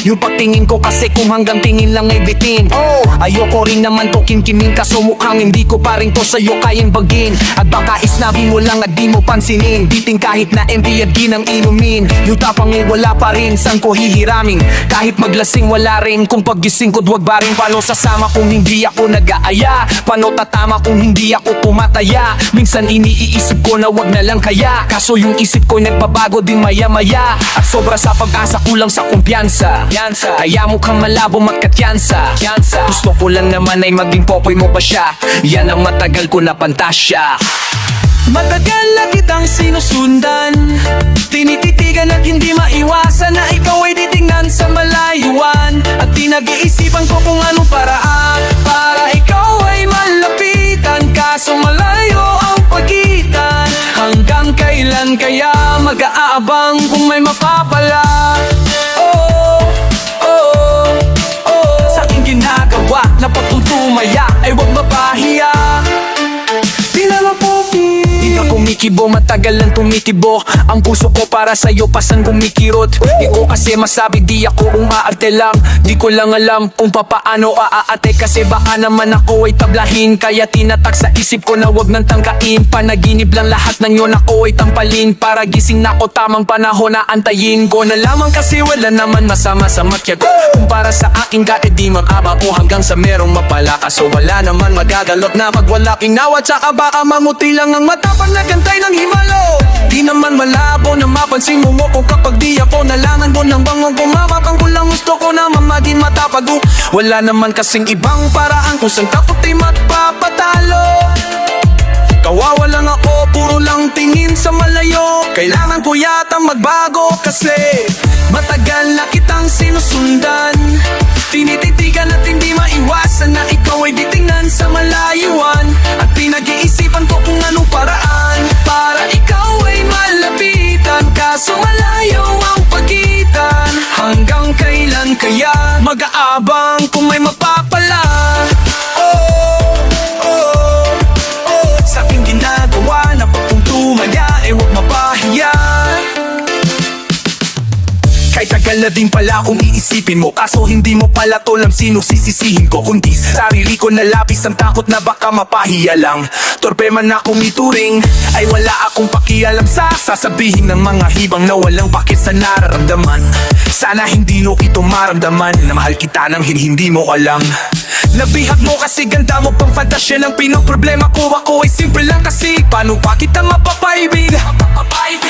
Yung pagtingin ko kasi kung hanggang tingin lang ay bitin. Ayoko rin naman to kinkiming, kaso mukhang hindi ko pa rin to sa'yo kayang bagin. At baka isnabi mo lang at di mo pansinin. Biting kahit na MD at ginang inumin. Yung tapang ay wala pa rin, san ko hihiramin? Kahit maglasing wala rin, kung paggising ko't wag ba rin. Paano sasama kung hindi ako nag-aaya? Paano tatama kung hindi ako pumataya? Minsan iniisip ko na wag na lang kaya, kaso yung isip ko'y nagbabago din maya-maya. At sobra sa pag-asa, kulang sa kumpiyansa. Kaya mukhang malabo magkatyansa. Gusto ko lang naman ay maging popoy mo pa siya. Yan ang matagal ko na pantasya. Matagal na kitang sinusundan, tinititigan at hindi maiwasan na ikaw ay titingnan sa malayuan. At pinag-iisipan ko kung anong paraan para ikaw ay malapitan, kaso malayo ang pagitan. Hanggang kailan kaya mag-aabang kung may mapapala? Sa aking ginagawa na pagtutumaya ay wag mapahiya. Di na mapupi, di na kumikibo, matagal lang tumitibo. Ang puso ko para sa'yo pasan kumikirot. Di ko kasi masabi, di ako umaarte lang. Di ko lang alam kung papaano aaate, kasi baka naman ako ay tablahin. Kaya tinatak sa isip ko na wag nang tangkain. Panaginip lang lahat ng yun, ako ay tampalin. Para gising na ko, tamang panahon na antayin ko na lamang, kasi wala naman masama sa matya ko. Kung para sa akin ka, edi makaba ko hanggang sa merong mapala. Kaso wala naman magagalot na pag wala kinawa. Tsaka baka mamuti lang ang mata pag nagantay ng himalo. Di naman malabo na mapansin mo ko kapag di ako nalangan ko ng bangong kumamapang ko lang. Gusto ko naman maging matapago. Wala naman kasing ibang paraan kung saan takot ay magpapatalo. Kawawa lang ako, puro lang tingin sa malayo. Kailangan ko yata magbago kasi matagal na kitang sinusundan, tinititigan at hindi maiwasan na ikaw ay titingnan sa malayuan. At pinag-iisipan ko kung anong paraan para ikaw ay malapitan, kaso malayo ang pagitan. Hanggang kailan kaya mag-aabang kung may mapapala? Sa aking ginagawa na pagtumtumaya ay wag mapahiya. Kahit tagal na din pala kung iisipin mo, kaso hindi mo pala to alam sino sisisihin ko, kundi sarili ko na lapis ang takot na baka mapahiya lang. Torpe man akong ituring, ay wala akong pakialam sa sasabihin ng mga hibang na walang bakit sa nararamdaman. Sana hindi mo ito maramdaman na mahal kita nang hindi mo alam. Nabihag mo kasi ganda mo pang fantasya ng pinoproblema ko. Ako ay simple lang kasi paano pa kita mapapaibig?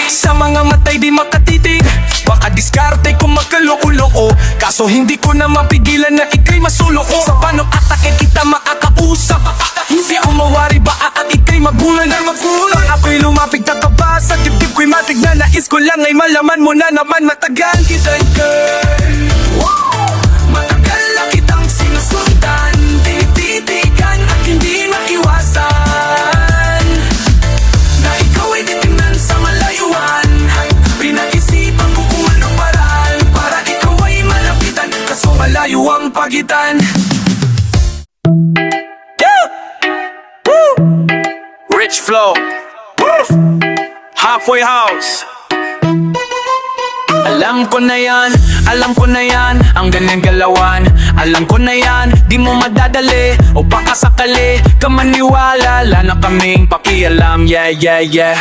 Sa mga matay di makatitig, baka diskarte kung magkaloko-loko. Kaso hindi ko na mapigilan na ika'y masuloko. Sa paano atake kita makakausap? Hindi ako mawari ba at ika'y magulang na magulang? Ako'y lumapig na kaba sa dibdib ko'y matig na nais ko lang ay malaman mo na naman matagal kita'y girl. Matagal na kitang sinusundan, tinititigan at hindi maiwasan na ikaw ay titingnan sa malayuan. Pinag-isipan ko kung anong paraan para ikaw ay malapitan, kaso malayo ang pagitan. Rich flow, halfway house. Alam ko na yan, alam ko na yan, ang ganyang galawan. Alam ko na yan, di mo madadali o baka sakali ka maniwala. Wala na kaming pakialam, yeah, yeah, yeah.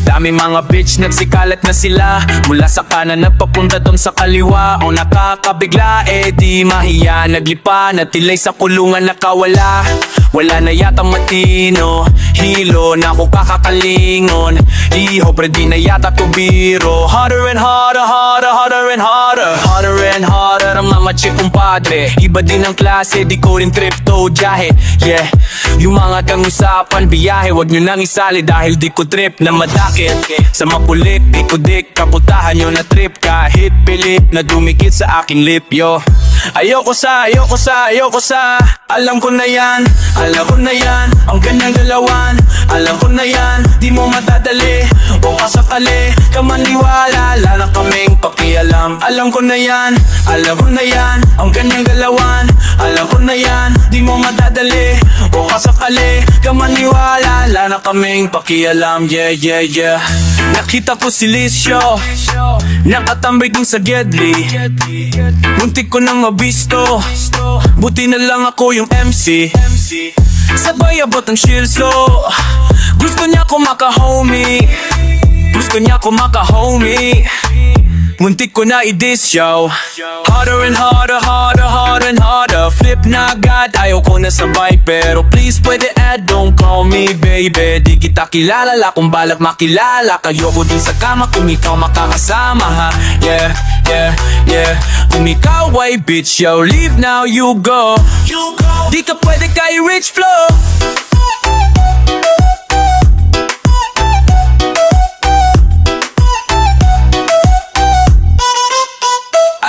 Dami mga bitch nagsikalat na sila, mula sa kanan nagpapunta doon sa kaliwa. O nakakabigla, di mahiya, naglipa, natilay sa kulungan nakawala. Wala na yata matino, hilo na ako kakakalingon. Iho, pre di na yata to biro. Harder and harder, harder, harder and harder. Harder and harder ang mga chick kumpadre. Iba din ang klase, di ko rin trip to jahe. Yeah, yung mga kang-usapan, biyahe, wag nyo nang isali dahil di ko trip na madakit. Sa mapulit, di ko dik, kaputahan nyo na trip. Kahit pilit na dumikit sa aking lip, yo. Ayoko sa, ayoko sa, ayoko sa. Alam ko na yan, alam ko na yan, ang ganyang galawan. Alam ko na yan, di mo madadali o kasakali ka maniwala. Wala na kaming pakialam. Alam ko na yan, alam ko na yan, ang ganyang galawan. Alam ko na yan, di mo madadali o kasakali sakali ka maniwala, wala na kaming pakialam, yeah, yeah, yeah. Nakita ko si Lisyo, nakatambay dun sa Gedli. Muntik ko nang mabisto, buti na lang ako yung MC. Sabay abot ang shilso, gusto niya ko maka-homie, gusto niya ko maka-homie. Muntik ko na i-diss, yo. Harder and harder, harder, harder and harder. Flip na agad, ayaw ko na sabay. Pero please pwede add, don't call me baby. Di kita kilala, la kung balak makilala. Kayo ko din sa kama kung ikaw makakasama, ha. Yeah, yeah, yeah. Kung ikaw ay bitch, yo, leave now, you go. Di ka pwede kay rich flow.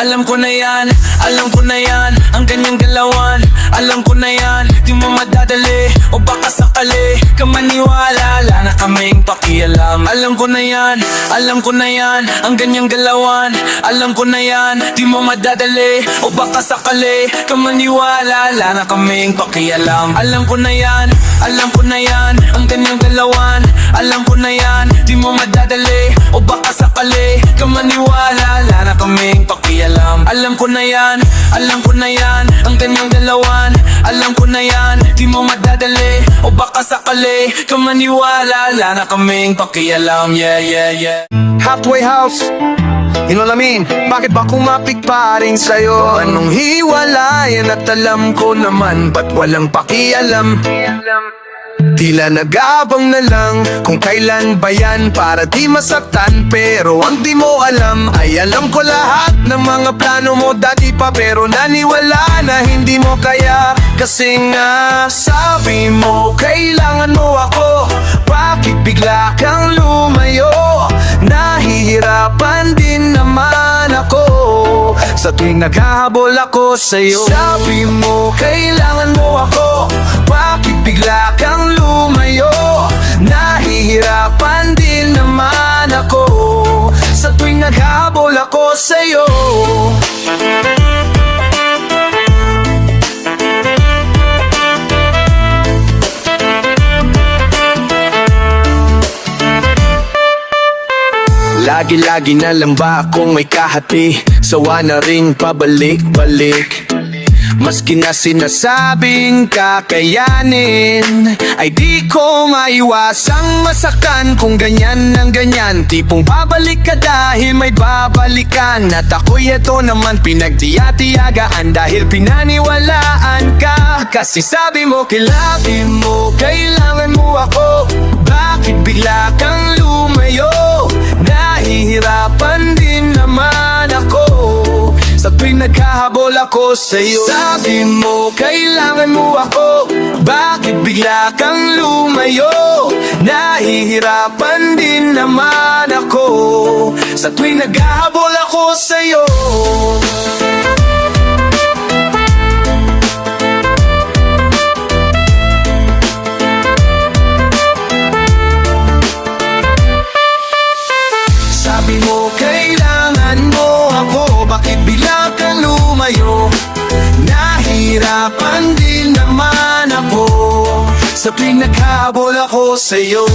Alam ko na yan, alam ko na yan, ang ganyang galawan. Alam ko na yan, di mo madadali o baka sakali ka maniwala, wala na kaming pakialam. Alam ko na yan, alam ko na yan, ang ganyang galawan. Alam ko na yan, di mo madadali o baka sakali ka maniwala, wala na kaming pakialam. Alam ko na yan, alam ko na yan, ang ganyang galawan. Alam ko na yan, di mo madadali o baka sakali ka maniwala, wala na kaming pakialam. Alam ko na yan, alam ko na yan, ang ganyang dalawan. Alam ko na yan, di mo madadali o baka sakali ka maniwala, wala na kaming pakialam, yeah, yeah, yeah. Halfway house, you know what I mean? Bakit ba kumapik pa rin sa'yo? Anong hiwalayan at alam ko naman, ba't walang pakialam? Tila nag-aabang na lang kung kailan ba yan para di masaktan. Pero ang di mo alam ay alam ko lahat ng mga plano mo dati pa. Pero naniwala na hindi mo kaya, kasi nga sabi mo kailangan mo ako. Bakit bigla kang lumayo? Nahihirapan din naman ako sa tuwing naghahabol ako sa'yo. Sabi mo kailangan mo ako, bakit bigla kang lumayo? Nahihirapan din naman ako sa tuwing naghahabol ako sa'yo. Lagi-lagi na lang ba akong may kahati? Sawa na rin pabalik-balik. Maski na sinasabing kakayanin, ay di ko maiwasang masaktan kung ganyan ng ganyan. Tipong babalik ka dahil may babalikan, at ako'y ito naman pinagtiya-tiyagaan dahil pinaniwalaan ka. Kasi sabi mo kailangan mo ako. Bakit bigla kang lumayo? Nahihirapan din naman ako sa tuwing naghahabol ako sa'yo. Sabi mo kailangan mo ako, bakit bigla kang lumayo? Nahihirapan din naman ako sa tuwing naghahabol ako sa'yo. Sabi mo kailangan mo ako, bakit bigla kang lumayo? Nahirapan din naman ako sa tuwing naghahabol ako sa'yo.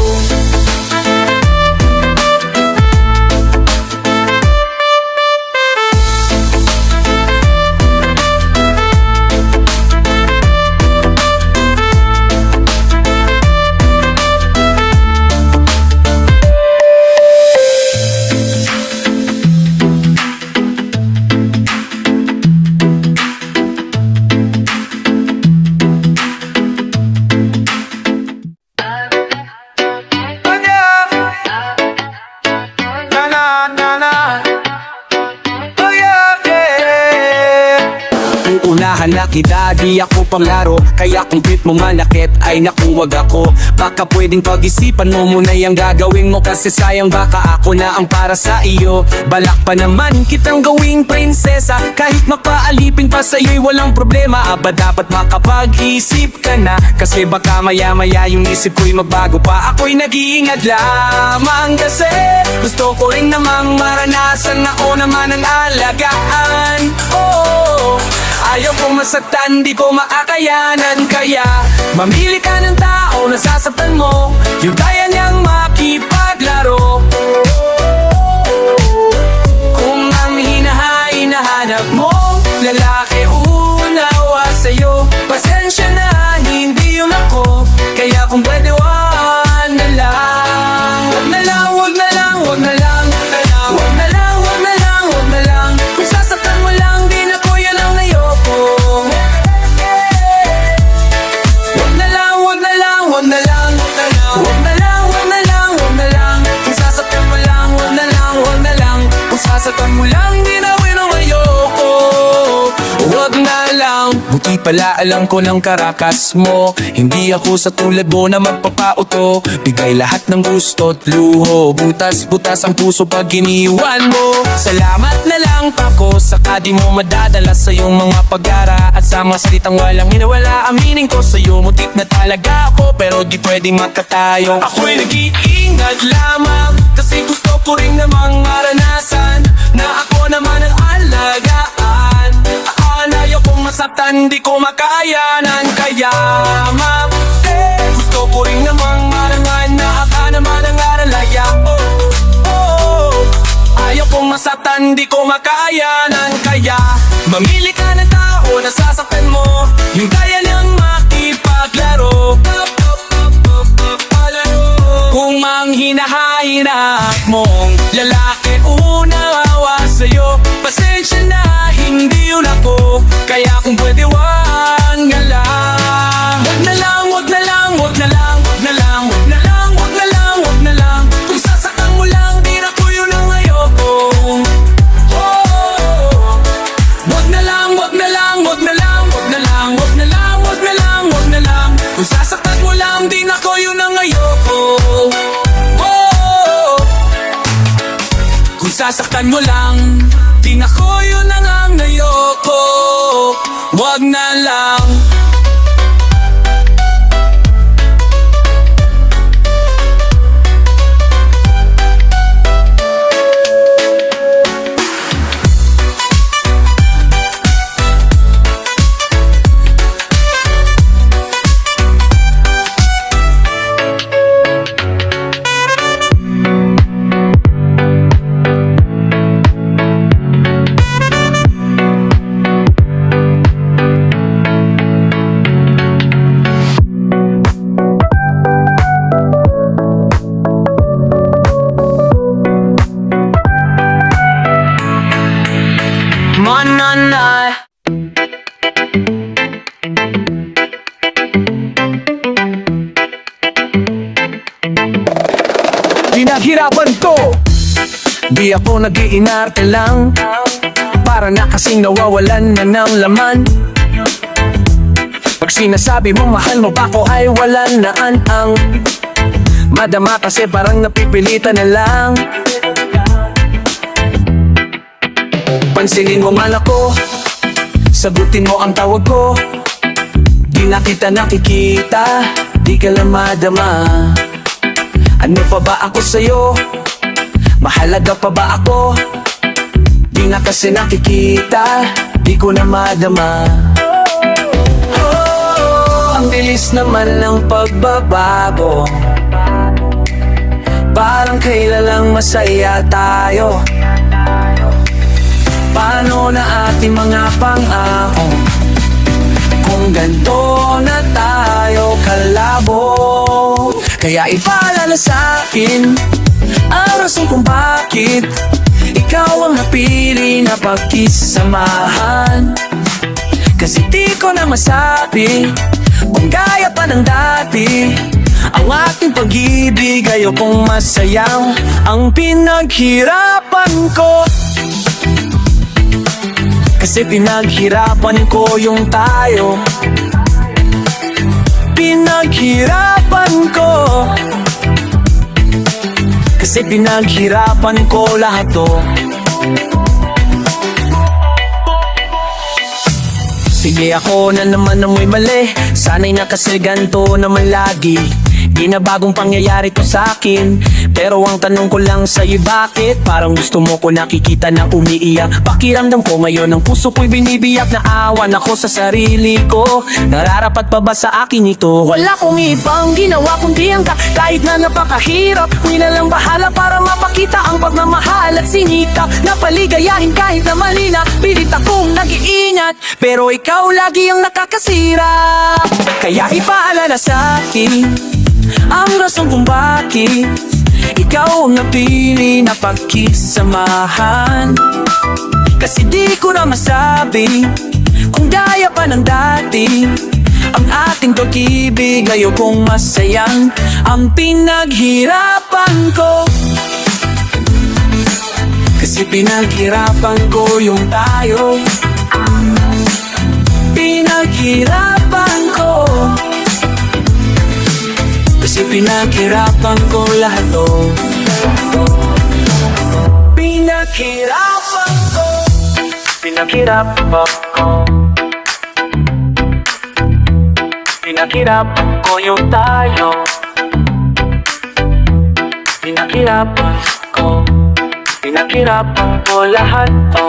Unahan na kita, di ako panglaro. Kaya kung trip mo manakit ay nakuwag ako. Baka pwedeng pag-isipan mo muna yung gagawin mo, kasi sayang baka ako na ang para sa iyo. Balak pa naman kitang gawing prinsesa, kahit mapaalipin pa sa'yo'y walang problema. Aba dapat makapag-isip ka na, kasi baka maya-maya yung isip ko'y magbago pa. Ako'y nag-iingat lamang kasi gusto ko rin namang maranasan ako naman ang alagaan. Oh, Ayaw kong masaktan, di ko maakayanan. Kaya mamili ka ng tao na sasaktan mo, yung kaya niyang makipaglaro. Kung ang hinahanap mo, lalaki unawa sa'yo, pasensya na, hindi yun ako. Kaya kung pwede, wag na lang. Wag na lang, wag na lang, wag na lang. Wag na lang, wag na lang, wag na lang. Kung sasaktan mo lang, di na ko yan ang ayoko. Wag na lang, wag na lang, wag na lang. Wag na lang, wag na lang, wag na lang. Kung sasaktan mo lang, wag na lang, wag na lang. Kung sasaktan mo lang, di na ko yan ang ayoko. Wag na lang. Buti pala alam ko ng karakas mo, hindi ako sa tulad mo na magpapauto. Bigay lahat ng gusto't luho, butas-butas ang puso pag iniwan mo. Salamat na lang ako, saka di mo madadala sa iyong mga pag-ara. At sa mga salitang walang hinawala, aminin ko sa'yo, muntik na talaga ako, pero di pwedeng magkatayo. Ako'y nag-iingat lamang, kasi gusto ko rin namang maranasan na ako naman ang alagaan. Ayaw kong masaktan, di ko makayanan. Kaya gusto ko rin namang marangan na aka naman ang aralaya. Ayaw kong masaktan, di ko makayanan. Kaya mamili ka ng tao na sasaktan mo, yung kaya niyang makipaglaro. Kung ang hinahanap mong lalaki unawa sa'yo, pasensya na, hindi yun ako. Kaya kung pwede, wag na lang. Wag na lang, wag na lang, wag na lang, wag na lang, wag na lang, wag na lang, wag na lang. Kung sasaktan mo lang, di na ko yun ang ayoko. Wag na lang, wag na lang, wag na lang, wag na lang, wag na lang, wag na lang, wag na lang. Kung sasaktan mo lang, di na ko yun ang ayoko. Kung sasaktan mo lang, di na ko yun ang ayoko. Wag na lang. Manana. Pinaghirapan to, di ako nag-iinarte lang, para na kasing nawawalan na ng laman. Pag sinasabi mong mahal mo pa ko ay walang naan ang madama, kasi parang napipilitan na lang. Pansinin mo man ako, sagutin mo ang tawag ko. Di na kita nakikita, di ka lang madama. Ano pa ba ako sa'yo? Mahalaga pa ba ako? Di na kasi nakikita, di ko na madama. Ang bilis naman ng pagbabago, parang kailan lang masaya tayo. Paano na ating mga pangako kung ganito na tayo kalabo? Kaya ipaalala sa'kin ang rason kung bakit ikaw ang napili na pagkisamahan. Kasi di ko na masabi kung gaya pa ng dati ang ating pag-ibig. Ayokong masayang ang pinaghirapan ko, kasi pinaghirapan ko yung tayo. Pinaghirapan ko, kasi pinaghirapan ko lahat to. Sige, ako na naman ang may mali, sana'y nakasiganto naman lagi. Di na bagong pangyayari to sa'kin, pero ang tanong ko lang sa'yo, bakit? Parang gusto mo ko nakikita na umiiyak. Pakiramdam ko ngayon ang puso ko'y binibiyak. Naawan ako sa sarili ko, nararapat pa ba sa akin ito? Wala kong ibang ginawa kundi ang kahit na napakahirap. Huy na lang bahala para mapakita ang pagmamahal at sinita na paligayahin kahit na mali na. Pilit akong nag-iingat, pero ikaw lagi ang nakakasira. Kaya ipaalala sa'kin ang rason kung bakit ikaw ang napili na pakisamahan. Kasi di ko na masabi kung daya pa ng dati ang ating pag-ibig. Ngayon kung masayang ang pinaghirapan ko, kasi pinaghirapan ko yung tayo. Pinaghirapan ko, kasi pinaghirapan ko lahat to. Pinaghirapan ko, pinaghirapan ko, pinaghirapan ko yung tayo. Pinaghirapan ko, pinaghirapan ko lahat to.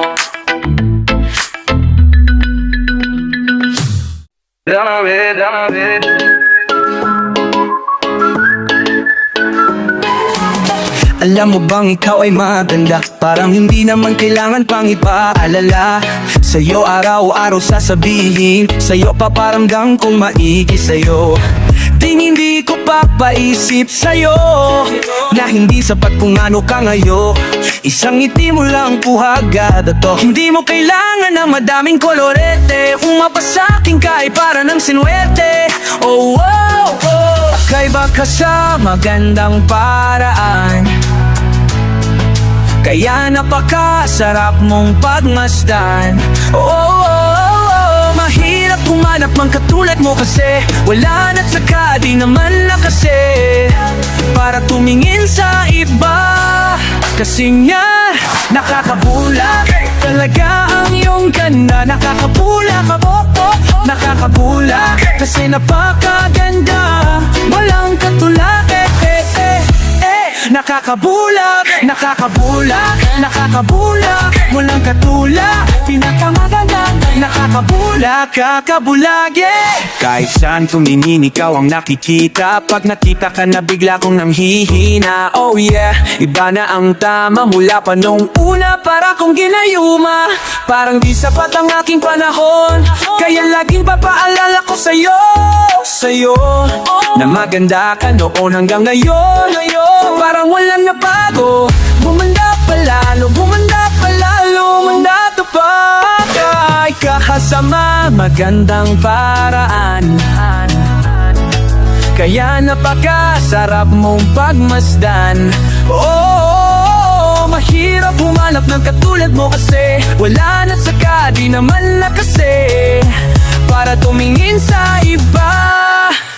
Alam mo bang ikaw ay maganda? Parang hindi naman kailangan pang ipaalala. Sa'yo araw-araw sasabihin, sa'yo paparamdam kong maigi sa'yo. Hindi ko papaisip sa'yo na hindi sapat kung ano ka ngayon. Isang ngiti mo lang puhagad to. Hindi mo kailangan ng madaming kolorete. Umapasakin ka ay para ng sinuwerte. Oh, oh, oh. Kakaiba ka sa magandang paraan, kaya napakasarap mong pagmasdan. Oh, oh, oh, oh. Mahirap humanap mang katulad mo kasi wala na't saka di naman na kasi para tumingin sa iba. Kasi nga nakakabulak talaga ang iyong ganda. Nakakabulak ako, nakakabulak kasi napakaganda. Walang katulad Nakakabulak, nakakabulak, nakakabulak, walang katulad. Pinakamaganda, nakakabulak, kakabulag, yeah. Kahit saan tumingin ikaw ang nakikita. Pag nakita ka na bigla kong nanghihina. Oh yeah, iba na ang tama mula pa nung una. Para kong ginayuma, parang di sapat ang aking panahon. Kaya laging papaalala ko sa'yo, na maganda ka noon hanggang ngayon. Parang walang nabago, bumanda palalo, bumanda palalo, mandato pa. Kay kakasama, magandang paraan, kaya napakasarap mong pagmasdan. Oh, mahirap humanap ng katulad mo kasi wala na't saka di naman na kasi para tumingin sa iba.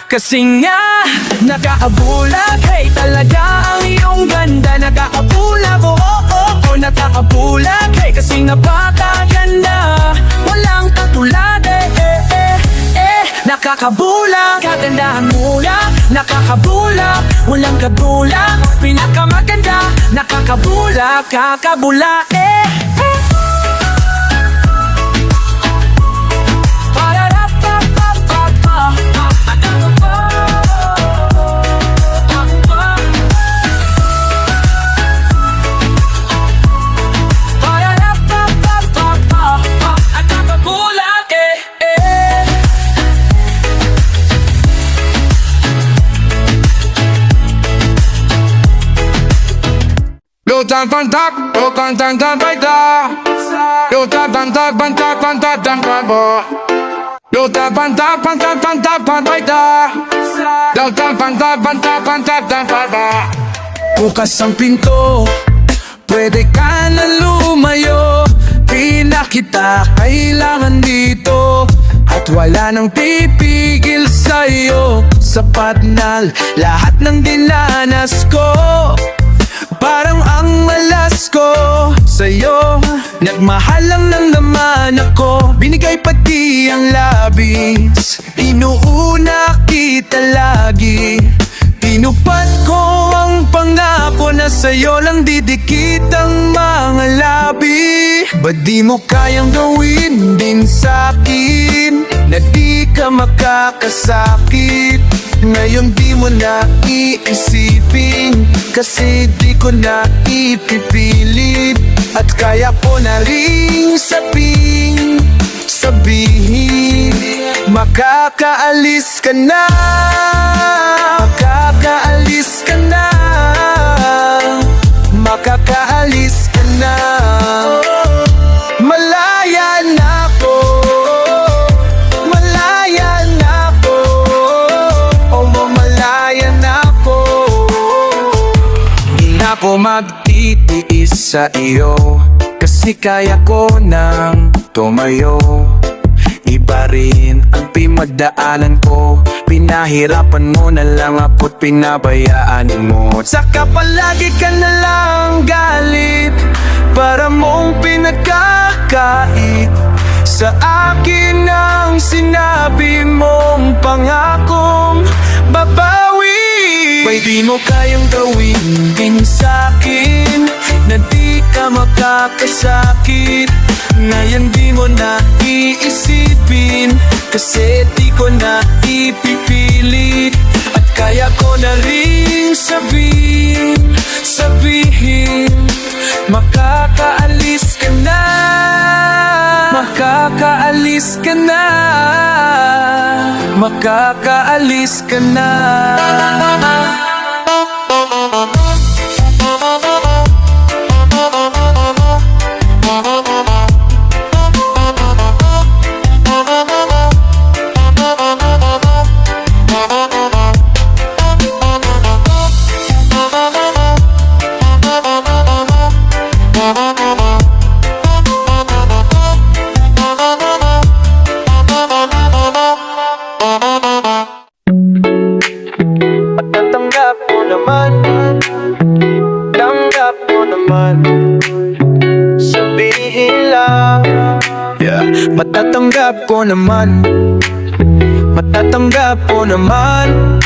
Kasi nga nakakabulak, hey talaga ang iyong ganda. Nakakabulak, oh, oh, oh, oh, nakakabulak, hey kasi napakaganda. Walang katulad, nakakabulak, kagandahan mo lang. Nakakabulak, walang katulad. Pinakamaganda, nakakabulak, kakabulak, Lutan pantak, lutan tangkan baita. Lutan pantak, pantak, pantak, tangkan bo. Lutan pantak, pantak, pantak, pantak baita. Lutan pantak, pantak, pantak, tangkan bo. Bukas ang pinto, pwede ka na lumayo. Di na kita kailangan dito, at wala nang pipigil sa'yo. Sapat na lahat ng dinanas ko. Parang ang malas ko sa'yo, nagmahal lang ng naman ako. Binigay pati ang labis, inuuna kita lagi. Tinupad ko ang pangako na sa'yo lang didikit ang mga labi. Ba't di mo kayang gawin din sa'kin na di ka makakasakit? Ngayon di mo na iisipin kasi di ko na ipipilit. At kaya ko na ring sabihin makakaalis ka na. Makakaalis ka na. Makakaalis ka na. Malaya na ako. Malaya na ako. Oh, malaya na ako. Di na ako magtitiis sa iyo kasi kaya ko nang tumayo. Iba rin ang pinagdaanan ko. Pinahirapan mo na lang ako't pinabayaan mo. Saka palagi ka na lang galit para mong pinagkakait sa akin ang sinabi mong pangakong babawi. May di mo kayang gawin din sa'kin na di ka makakasakit. Ngayon di mo na iisipin kasi di ko na ipipilit. At kaya ko na ring sabihin makakaalis ka na. Makakaalis ka na. Makakaalis ka na. Tanggap mo naman. Tanggap mo naman. Sabihin lang. Matatanggap ko naman. Matatanggap ko naman.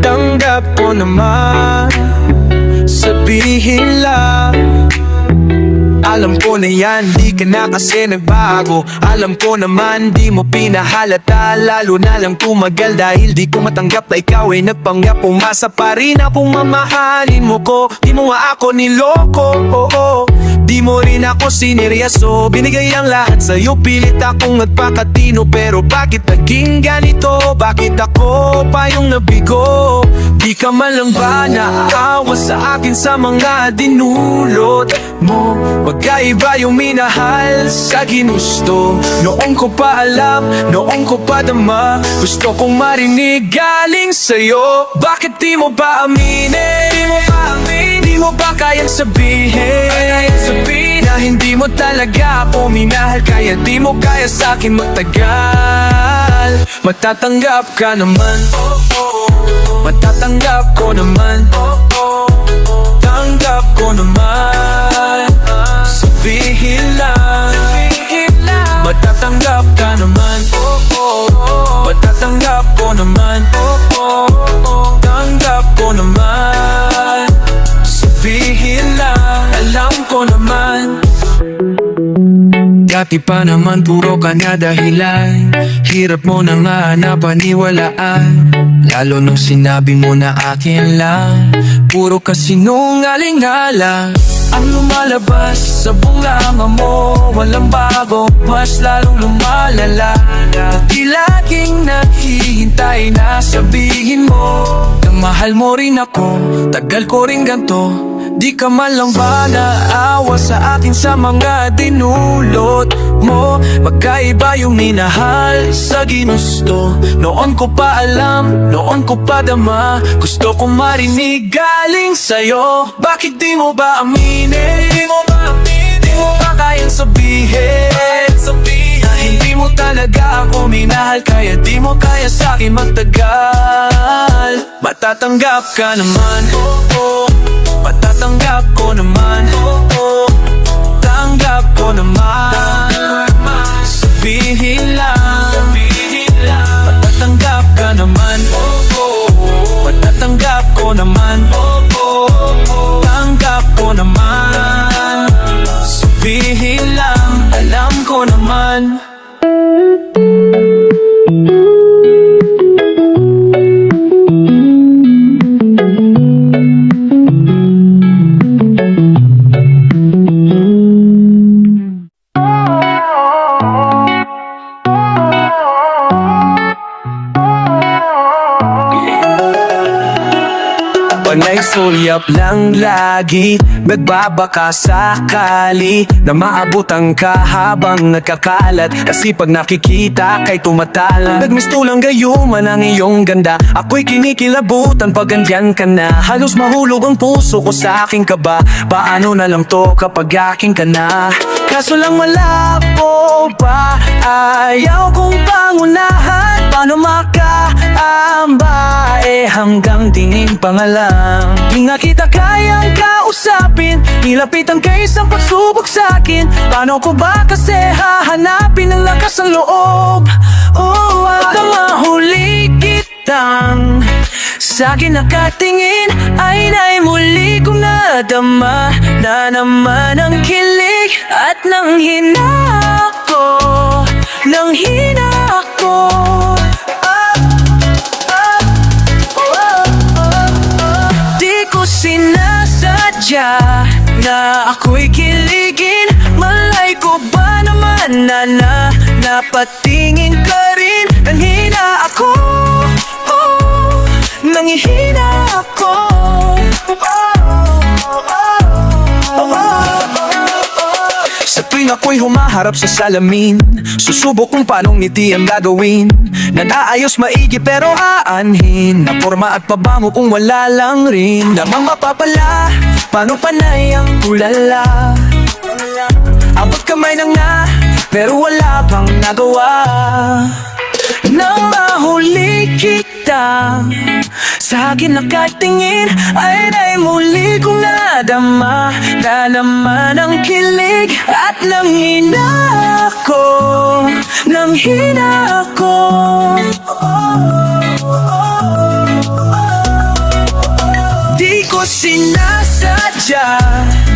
Tanggap ko naman. Sabihin lang. Alam ko na yan, di ka na kasi nagbago. Alam ko naman, di mo pinahalata. Lalo na lang tumagal dahil di ko matanggap na ikaw ay nagpanggap. Umasa pa rin akong mamahalin mo ko. Di mo nga ako niloko, di mo rin ako sineryoso. Binigay ang lahat sa'yo, pilit akong nagpakatino. Pero bakit naging ganito? Bakit ako pa yung nabigo? Di ka man lang ba naaawa sa akin sa mga dinulot mo? Magkaiba yung minahal sa ginusto. Noong ko pa alam, noong ko pa dama. Gusto kong marinig galing sa'yo. Bakit di mo ba aminin? Di mo ba aminin? Di mo ba kayang sabihin? Na hindi mo talaga ako minahal. Kaya di mo kaya sa'kin magtagal. Matatanggap ka naman. Matatanggap ko naman. Tanggap ko naman. Sabihin lang. Matatanggap ka naman. Matatanggap ko naman. Tanggap ko naman. Sabihin lang. Alam ko naman. Dati pa naman puro ka na dahilan. Hirap mo na nga na paniwalaan. Lalo nung sinabi mo na akin lang. Puro ka sinungaling nga lang ang lumalabas sa bunganga mo. Walang bago, mas lalong lumalala. Di laging naghihintay na sabihin mo na mahal mo rin ako, tagal ko rin ganto. Di ka man lang ba naawa sa akin sa mga dinulot mo? Magkaiba yung minahal sa ginusto. Noon ko pa alam, noon ko pa dama. Gusto kong marinig galing sa'yo. Bakit di mo ba aminin? Di mo ba aminin? Di mo ba kayang sabihin? Na hindi mo talaga ako minahal. Kaya di mo kaya sa'kin magtagal. Matatanggap ka naman. Matatanggap ko naman. Tanggap ko naman. Sabihin lang. Matatanggap ka naman. Matatanggap Sana'y sulyap lang lagi, nagbabaka sakali na maabot ang kahabang nagkakalat. Kasi pag nakikita kay tumatalan, nagmistulang gayuman ang iyong ganda. Ako'y kinikilabutan pag andyan ka na. Halos mahulog ang puso ko sa aking kaba. Paano na lang to kapag aking ka na? Kaso lang malabo pa, ayaw kong pangunahan. Paano makaamba, hanggang tingin pa nga lang. Di nga kita kayang kausapin, nilapitan ka isang pagsubok sa'kin. Paano ko ba kasi hahanapin ang lakas ng loob? Oh, baka mahuli kitang sa'kin nakatingin, ay muli kong nadama na naman ang kilig at nang hina ko, nang hina ko. Di ko sinasadya na ako'y kiligin. Malay ko ba naman na napatingin ka rin? Nanghina ako, nanghihina ako. Sa tuwing ako'y humaharap sa salamin, susubok kung paanong ngiti ang gagawin. Nanaayos maigi pero aanhin, na forma at pabango kung wala lang rin. Namang mapapala, paano panay ang tulala. Abot kamay nang pero wala pang nagawa. Nang mahuli kita, sa'kin nakatingin, ay muli kong nadama na naman ang kilig at nanghina ako, nanghina ako. Di ko sinasadya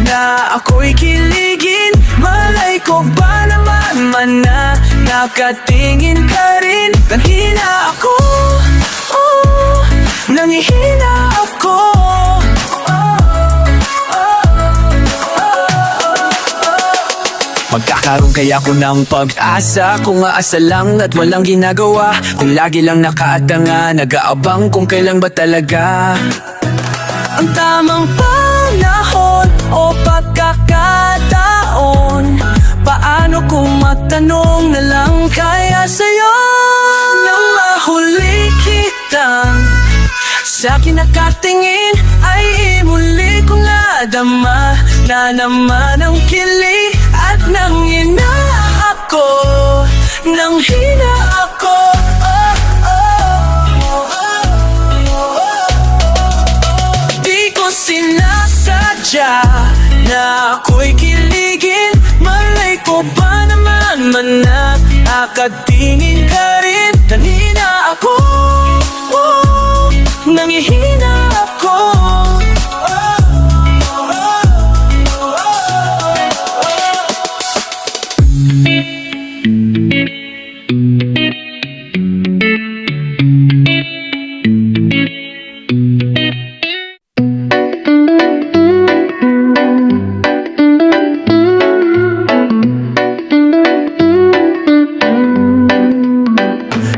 na ako'y kiligin. Malay ko ba naman na nakatingin ka rin? Nanghina ako, nanghihina ako. Magkakaroon kaya ako ng pag-asa kung aasa lang at walang ginagawa. Kung lagi lang nakaatanga, nag-aabang kung kailan ba talaga ang tamang panahon o pagkakataon. Paano kung matanong na lang kaya sa'yo? Nang mahuli kitang sa'kin nakatingin, ay muli kong nadama na naman ang kilig at nanghina ako, nanghina ako. Di ko sinasadya na ako'y kiligin. Malay ko ba naman na nakatingin ka rin? Nanghina ako, nanghihina ako.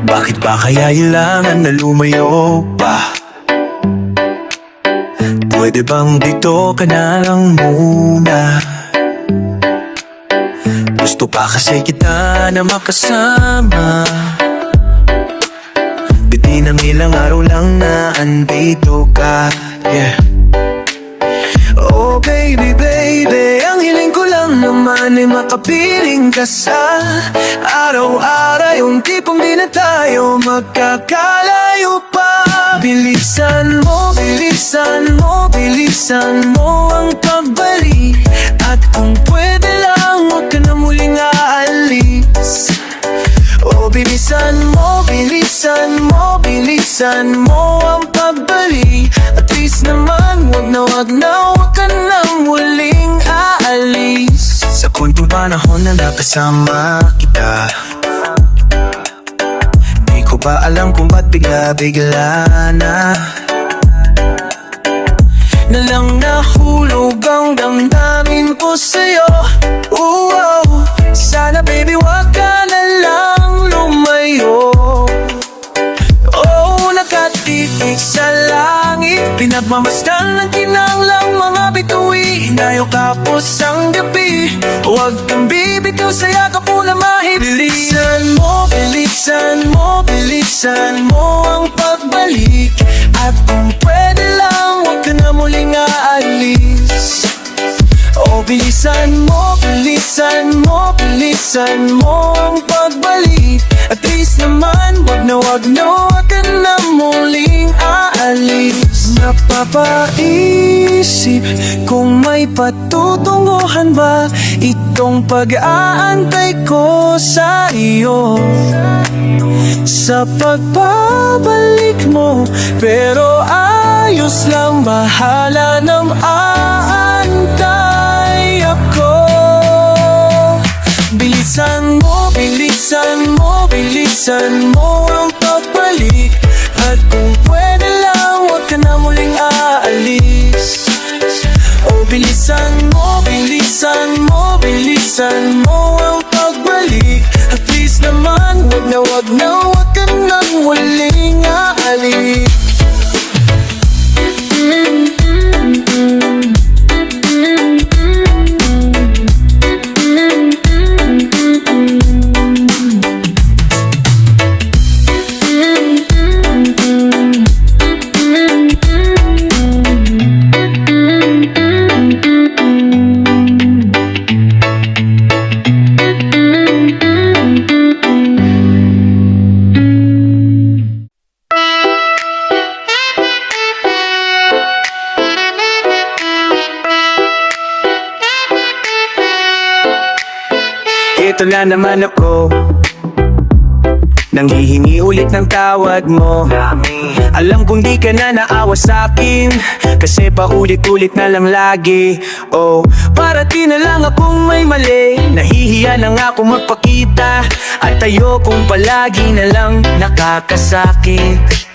Bakit ba kaya kailangan na lumayo pa? Pwede bang dito ka na lang muna? Gusto pa kasi kita na makasama. Biti ng ilang araw lang na andito ka, yeah. Oh baby, baby, ang hiling ko lang naman ay makapiling ka sa araw-araw. Yung tipong di na tayo magkakalayo pa. Bilisan mo, bilisan mo, bilisan mo ang pagbalik. At kung pwede lang, huwag ka na muling aalis. Oh bilisan mo, bilisan mo, bilisan mo ang pagbalik. At least naman, huwag na, huwag ka na muling aalis. Sa kunting panahon na nakasama kita, di ko pa alam kung ba't bigla-bigla na lang nahulog ang damdamin ko sa'yo. Oh, sana baby wag ka na lang lumayo. Oh, nakatitig sa langit Pinagmamasdan ng kinanglang mga bituin, ayaw kapos ang gabi. Huwag kang bibitaw sa yakap mo na mahip. Bilisan mo, bilisan mo, bilisan mo ang pagbalik. At kung pwede lang, huwag ka na muling aalis. O bilisan mo, bilisan mo, bilisan mo ang pagbalik. At least naman, wag na wag ka na muling aalis. Napapaisip kung may patutunguhan ba itong pag-aantay ko sa iyo, sa pagbabalik mo. Pero ayos lang, bahala nang aantay ako. Bilisan mo, bilisan mo, bilisan mo ang pagbalik. At kung pwede lang, huwag ka na muling aalis. O bilisan mo, bilisan mo, bilisan mo ang pagbalik. At least naman, huwag na ka na muling aalis. Ito na naman ako, nanghihingi ulit ng tawad mo. Alam kong di ka na naawa sa'kin, kasi paulit-ulit na lang lagi. Oh, parati na lang akong may mali. Nahihiya na nga akong magpakita, at ayokong palagi na lang nakakasakit.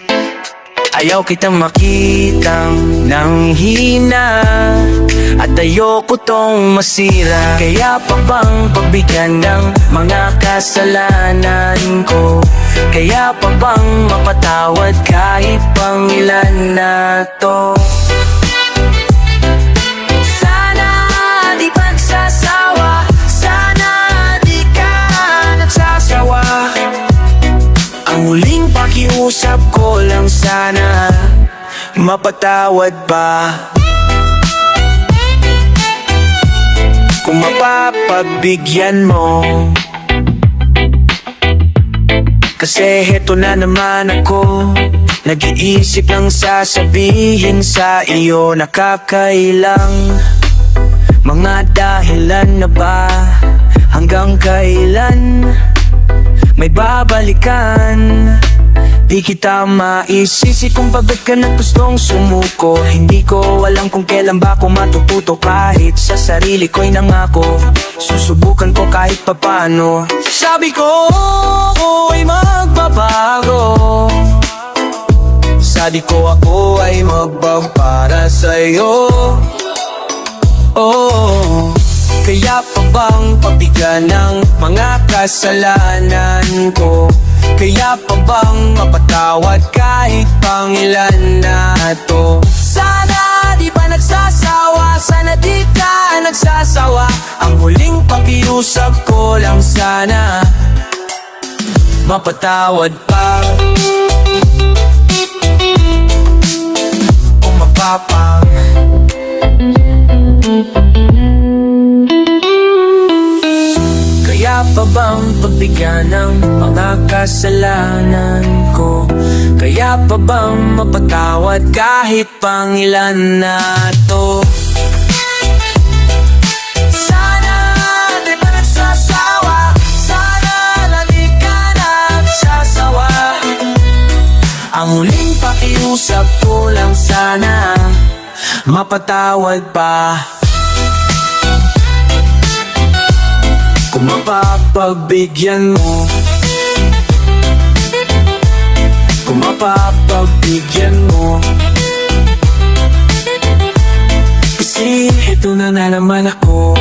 Ayaw kitang makitang nanghina, at ayoko tong masira. Kaya pa bang pagbigyan ng mga kasalanan ko? Kaya pa bang mapatawad kahit pangilan na to? Sana di pagsasawa, sana di ka nagsasawa. Ang huling pakiusap ko lang sana, mapatawad ba? Kung mapapagbigyan mo. Kasi heto na naman ako, nag-iisip ng sasabihin sa iyo. Nakakailang mga dahilan na ba? Hanggang kailan may babalikan? Di kita maisisi kung bakit ka nagpustong sumuko. Hindi ko alam kung kailan ba ako matututo. Kahit sa sarili ko'y nangako, susubukan ko kahit papano. Sabi ko, ako'y magbabago. Sabi ko ako ay magbago para sa'yo. Oh, kaya pa bang pabigyan ng mga kasalanan ko? Kaya pa bang mapatawad kahit pangilan na to? Sana di pa nagsasawa, sana di ka nagsasawa. Ang huling pakiusap ko lang sana, mapatawad pa. O mapapang kaya pa bang pagbigyan ng mga kasalanan ko? Kaya pa bang mapatawad kahit pangilan na to? Sana di pa nagsasawa, sana di ka nagsasawa. Ang huling pakiusap ko lang sana, mapatawad pa. Kung mapapagbigyan mo, kung mapapagbigyan mo. Kasi heto na naman ako,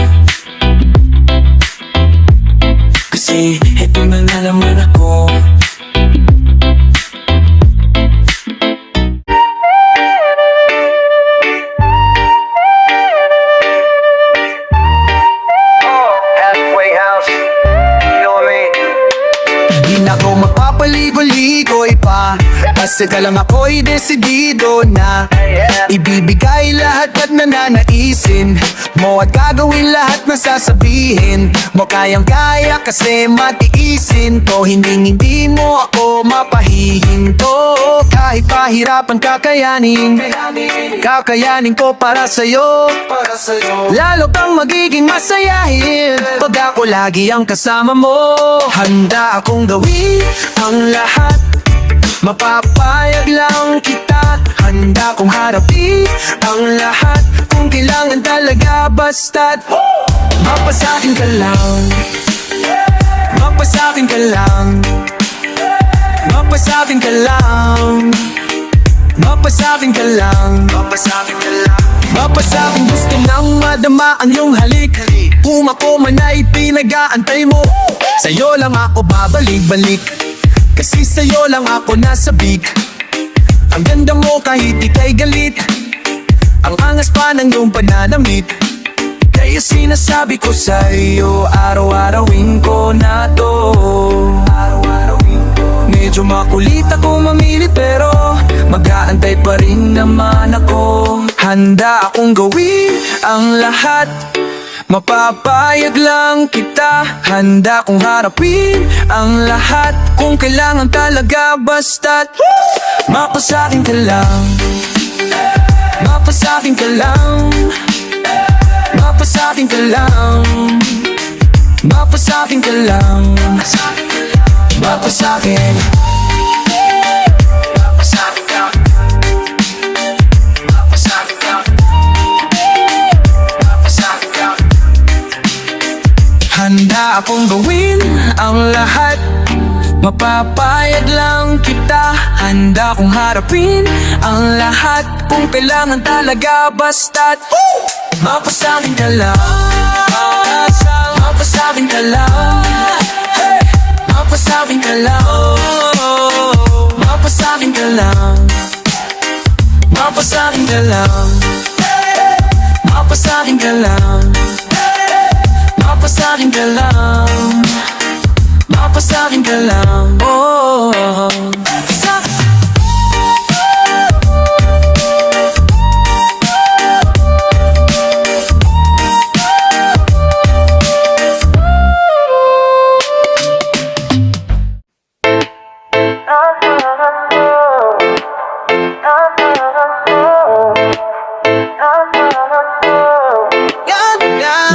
kasi heto na naman ako. Kasi ka lang ako'y desidido na ibibigay lahat at nananaisin mo, at gagawin lahat na sasabihin mo. Kayang-kaya kasi matiisin to, hindi mo ako mapahihinto. Kahit pahirapan kakayanin ko para sa'yo. Lalo kang magiging masayahin pag ako lagi ang kasama mo. Handa akong gawin ang lahat, mapapayag lang kita. Handa kong harapin ang lahat kung kailangan talaga. Basta't mapasakin ka lang, mapasakin ka lang, mapasakin ka lang, mapasakin ka lang, mapasakin ka lang. Mapasakin gusto nang madama ang iyong halik. Kung ako man ay pinag-aantay mo, sa'yo lang ako babalik-balik. Kasi sa'yo lang ako nasabik. Ang ganda mo kahit ika'y galit, ang angas pa ng iyong pananamit. Kaya sinasabi ko sa'yo, araw-arawin ko na to. Medyo makulit ako mamilit, pero mag-aantay pa rin naman ako. Handa akong gawin ang lahat, mapapayag lang kita. Handa kong harapin ang lahat kung kailangan talaga. Basta't mapasakin ka lang, mapasakin ka lang, mapasakin ka lang, mapasakin ka lang, mapasakin. Handa akong gawin ang lahat, mapapayag lang kita. Handa kong harapin ang lahat kung kailangan talaga. Basta't mapasakin ka lang, mapasakin ka lang, mapasakin ka lang, mapasakin ka lang, mapasakin ka lang, mapasakin ka lang, mapasakin ka lang, mapasakin ka lang. Oh,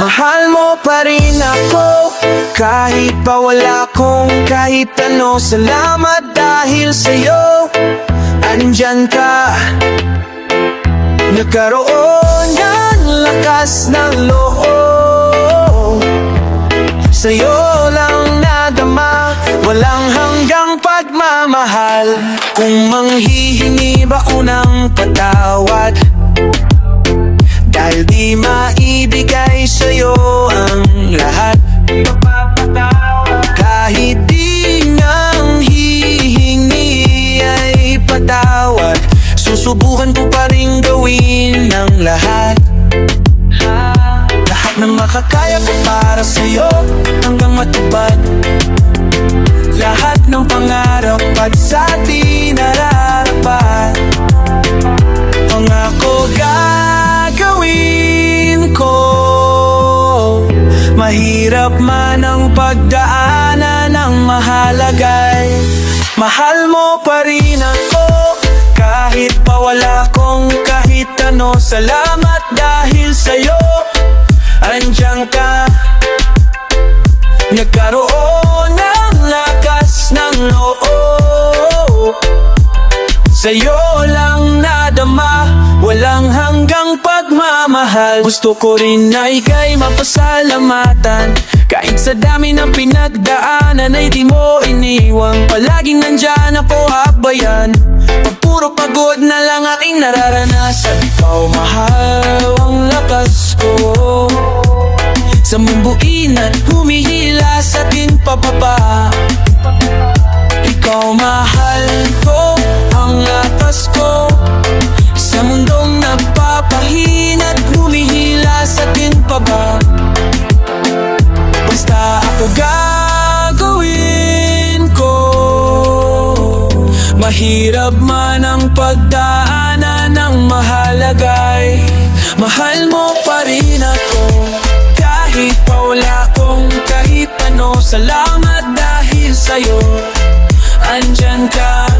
mahal mo pa rin ako kahit pa wala kong kahit ano. Salamat dahil sa'yo andyan ka. Nagkaroon ng lakas ng loob, sa'yo lang nadama, walang hanggang pagmamahal. Kung manghihingi ba ko ng patawad, dahil di maibigay sa'yo ang lahat. Kahit di nang hihingi ay patawad, susubukan ko pa rin gawin ang lahat. Lahat ng makakaya ko para sa'yo hanggang matupad. Lahat ng pangarap at sa atin nararapat. Pangako gagawin ko, mahirap man ang pagdaanan ng mahalagay. Mahal mo pa rin ako kahit pa wala kong kahit ano. Salamat dahil sa'yo andyan ka. Nagkaroon ng lakas ng loob, sa'yo lang nadama, walang hanggang pagmamahal. Gusto ko rin na ika'y mapasalamatan, kahit sa dami ng pinagdaanan ay di mo iniwan. Palaging nandyan ako habayan, pag puro pagod na lang aking nararanasan. Ikaw mahal ang lakas ko, sa mumbuin at humihila sa atin pababa. Ikaw mahal ko, ang lakas ko, sa mundong nagpapahina't humihila sa atin paba. Basta ako gagawin ko, Mahirap man ang pagdaanan ng mahalagay, mahal mo pa rin ako. Kahit pa wala kong kahit ano, salamat dahil sa'yo. Andyan ka,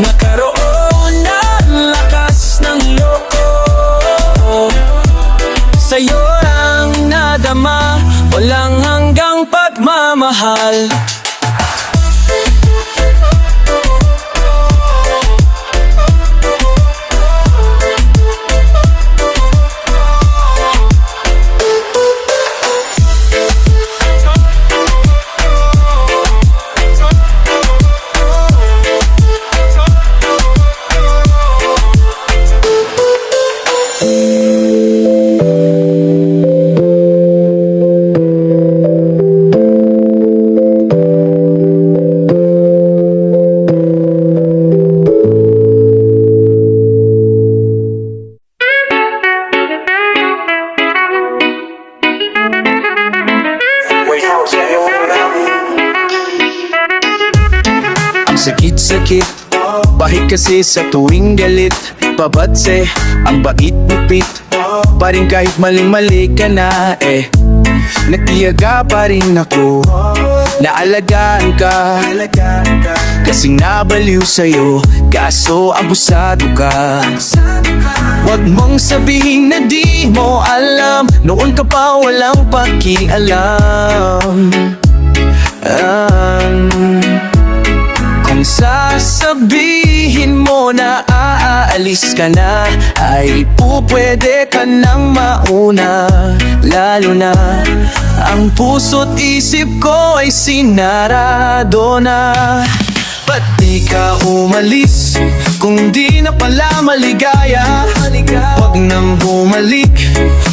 nakaroon ng lakas ng loob. Sa'yo lang nadama, walang hanggang pagmamahal. Ang sakit-sakit, bahit kasi sa tuwing galit. Pabatse, ang bait nupit, pa rin kahit maling-mali ka na nagtiyaga pa rin ako, naalagaan ka, kasing nabaliw sa'yo, kaso abusado ka. Huwag mong sabihin na di mo alam, noon ka pa walang pakialam. Kung sasabihin mo na aalis ka na, ay pupwede ka nang mauna. Lalo na ang puso't isip ko ay sinarado na. Ba't di ka umalis kung di na pala maligaya? Huwag nang bumalik,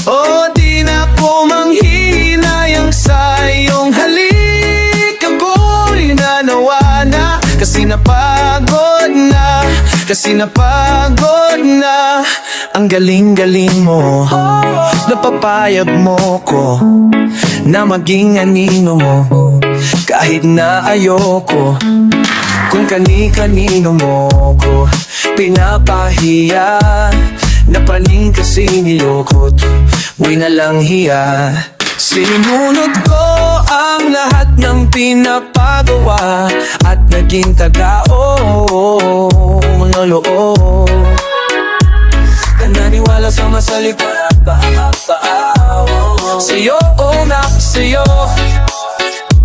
o di na ko manghihinayang sa iyong halik. Ako'y nanawa na, kasi napagod na, kasi napagod na. Ang galing-galing mo, napapayag mo ko na maging anino mo, kahit na ayoko. Kung kani-kanino mo ko pinapahiya, napaning kasi nilokot, huwag na lang hiya. Sinunod ko ang lahat ng pinapagawa at naging tagaong ng loob. Naniwala sa masalita, sa'yo, oh na, sa'yo,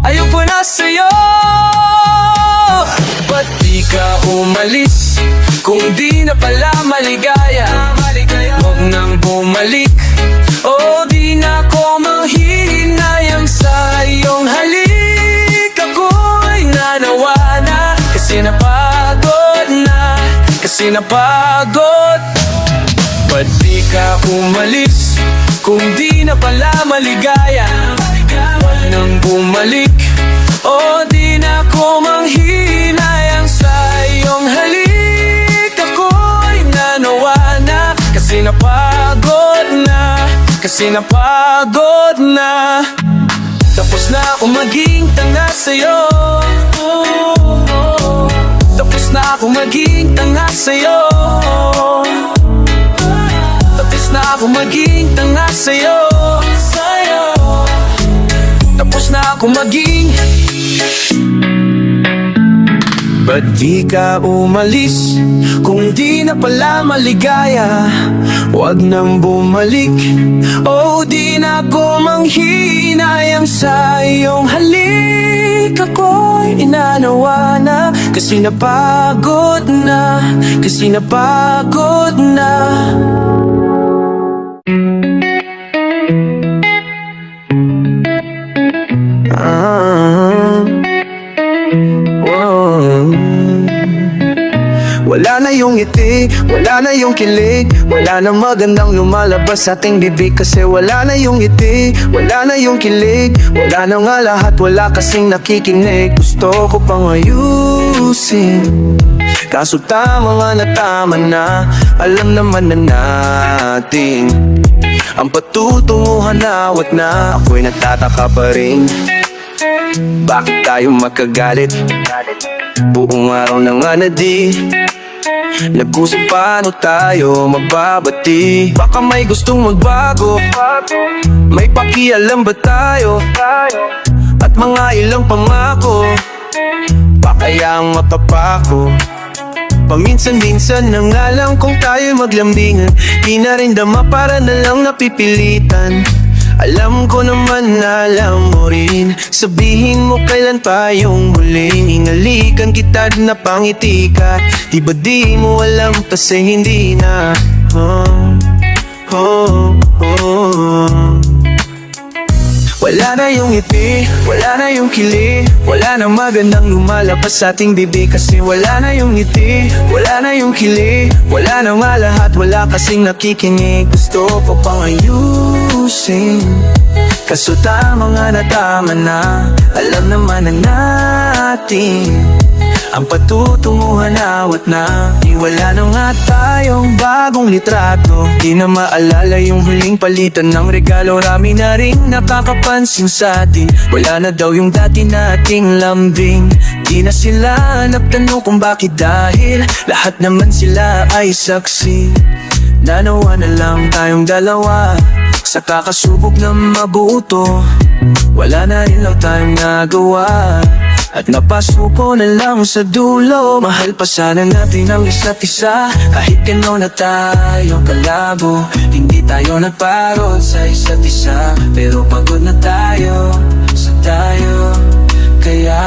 ayoko na sa'yo. Ba't di ka umalis kung di na pala maligaya? Huwag nang bumalik, o di na ko manghihinayang sa iyong halik. Ako'y nanawa na, kasi napagod na, kasi napagod. Ba't di ka umalis kung di na pala maligaya? Huwag nang bumalik, o di na ko manghihinayang sa iyong halik. Ako'y nanawa na, kasi napagod na, kasi napagod na. Tapos na ako maging tanga sa'yo, tapos na ako maging tanga sa'yo, tapos na ako maging tanga sa'yo, tapos na ako maging. Ba't di ka umalis kung di na pala maligaya? Huwag nang bumalik, o di na ko manghihinayang sa iyong halik. Ako'y inanawa na, kasi napagod na, kasi napagod na. Wala na yung ngiti, wala na yung kilig, wala na magandang lumalabas sa ating bibig. Kasi wala na yung ngiti, wala na yung kilig, wala na nga lahat, wala kasing nakikinig. Gusto ko pang ayusin, kaso tama nga na tama na. Alam naman na natin ang patutunguhan na wag na. Ako'y nagtataka pa rin, bakit tayo magkagalit? Buong araw na nga na di nag-usap paano tayo magbabati. Baka may gustong magbago, may pakialam ba tayo? At mga ilang pangako pa kayang mapapako. Paminsan-minsan na nga lang kung tayo'y maglambingan, di na rin dama para na lang napipilitan. Alam ko naman na alam mo rin, sabihin mo kailan pa yung huling hinalikan kita na pangiti ka. Di ba di mo alam kasi hindi na Wala na yung ngiti, wala na yung kili, wala na magandang lumalabas sa ating bibig. Kasi wala na yung ngiti, wala na yung kili, wala na nga lahat, wala kasing nakikinig. Gusto ko pang ayusin, kaso tama nga na tama na. Alam naman na natin ang patutunguhan awat na. Di wala na nga tayong bagong litrato, di na maalala yung huling palitan ng regalo. Rami na rin nakakapansin sa atin, wala na daw yung dati nating lambing. Di na sila nagtanong kung bakit, dahil lahat naman sila ay saksi. Nanawa na lang tayong dalawa sa kakasubok na mabuto. Wala na rin lang tayong nagawa at napasuko na lang sa dulo. Mahal pa sana natin ang isa't isa, kahit gano'n na tayo kalabo. Hindi tayo nagparod sa isa't isa, pero pagod na tayo sa tayo. Kaya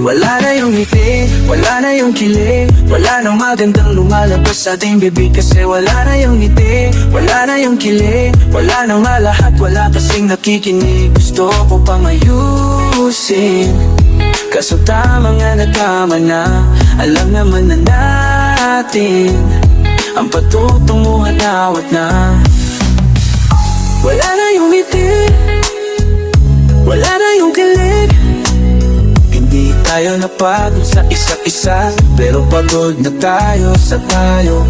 wala na yung ngiti, wala na yung kilig, wala nang magandang lumalabas sa ating bibig. Kasi wala na yung ngiti, wala na yung kilig, wala nang nga lahat, wala kasing nakikinig. Gusto ko pang ayusin, kaso tama nga na tama na. Alam naman na natin ang patutunguhan awat na. Wala na yung ngiti, wala na yung kilig, hindi tayo napagod sa isa't isa, pero pagod na tayo sa tayo.